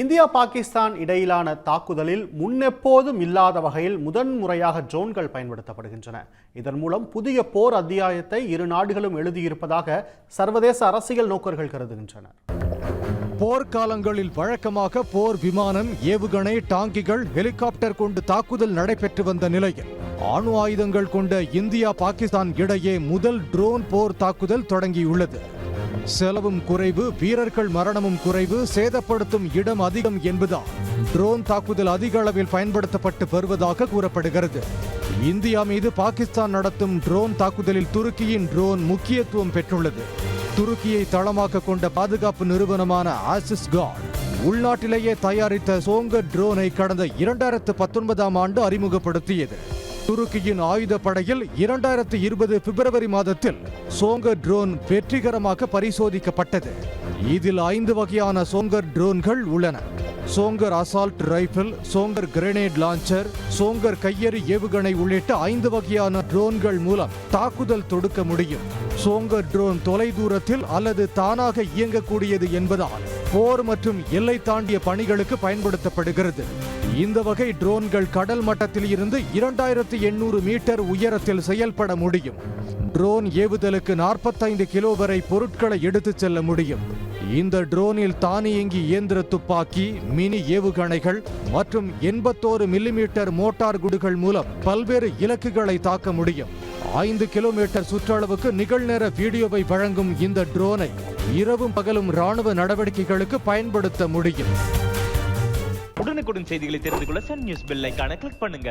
India Pakistan இடையிலான தாக்குதலில் முன்னெப்போதும் இல்லாத வகையில் முதன்முறையாக ட்ரோன்கள் பயன்படுத்தப்படுகின்றன. இதன் மூலம் புதிய போர் அத்தியாயத்தை இரு நாடுகளும் எழுதியிருப்பதாக சர்வதேச அரசியல் நோக்கர்கள் கருதுகின்றனர். போர்க்காலங்களில் வழக்கமாக போர் விமானம், ஏவுகணை, டாங்கிகள், ஹெலிகாப்டர் கொண்டு தாக்குதல் நடைபெற்று வந்த நிலையில் அணு ஆயுதங்கள் கொண்ட இந்தியா பாகிஸ்தான் இடையே முதல் ட்ரோன் போர் தாக்குதல் தொடங்கியுள்ளது. செலவும் குறைவு, வீரர்கள் மரணமும் குறைவு, சேதப்படுத்தும் இடம் அதிகம் என்பதால் ட்ரோன் தாக்குதல் அதிக அளவில் பயன்படுத்தப்பட்டு வருவதாக கூறப்படுகிறது. இந்தியா மீது பாகிஸ்தான் நடத்தும் ட்ரோன் தாக்குதலில் துருக்கியின் ட்ரோன் முக்கியத்துவம் பெற்றுள்ளது. துருக்கியை தளமாக கொண்ட பாதுகாப்பு நிறுவனமான ஆசிஸ் கார்ட் உள்நாட்டிலேயே தயாரித்த சோங்கர் ட்ரோனை கடந்த 2019ஆம் ஆண்டு அறிமுகப்படுத்தியது. துருக்கியின் ஆயுதப்படையில் 2020 பிப்ரவரி மாதத்தில் சோங்கர் ட்ரோன் வெற்றிகரமாக பரிசோதிக்கப்பட்டது. இதில் 5 வகையான சோங்கர் ட்ரோன்கள் உள்ளன. சோங்கர் அசால்ட் ரைபிள், சோங்கர் கிரெனேட் லான்ச்சர், சோங்கர் கையெறி ஏவுகணை உள்ளிட்ட 5 வகையான ட்ரோன்கள் மூலம் தாக்குதல் தொடுக்க முடியும். சோங்கர் ட்ரோன் தொலைதூரத்தில் அல்லது தானாக இயங்கக்கூடியது என்பதால் போர் மற்றும் எல்லை தாண்டிய பணிகளுக்கு பயன்படுத்தப்படுகிறது. இந்த வகை ட்ரோன்கள் கடல் மட்டத்தில் இருந்து 2800 மீட்டர் உயரத்தில் செயல்பட முடியும். ட்ரோன் ஏவுதலுக்கு 45 கிலோ வரை பொருட்களை எடுத்துச் செல்ல முடியும். இந்த ட்ரோனில் தானியங்கி இயந்திர துப்பாக்கி, மினி ஏவுகணைகள் மற்றும் 81 மில்லிமீட்டர் மோட்டார் குண்டுகள் மூலம் பல்வேறு இலக்குகளை தாக்க முடியும். 5 கிலோமீட்டர் சுற்றளவுக்கு நிகழ்நேர வீடியோவை வழங்கும் இந்த ட்ரோனை இரவும் பகலும் ராணுவ நடவடிக்கைகளுக்கு பயன்படுத்த முடியும். உடனுக்குடன் செய்திகளை தெரிந்து கொள்ள சன் நியூஸ் பெல் ஐகானை கிளிக் பண்ணுங்க.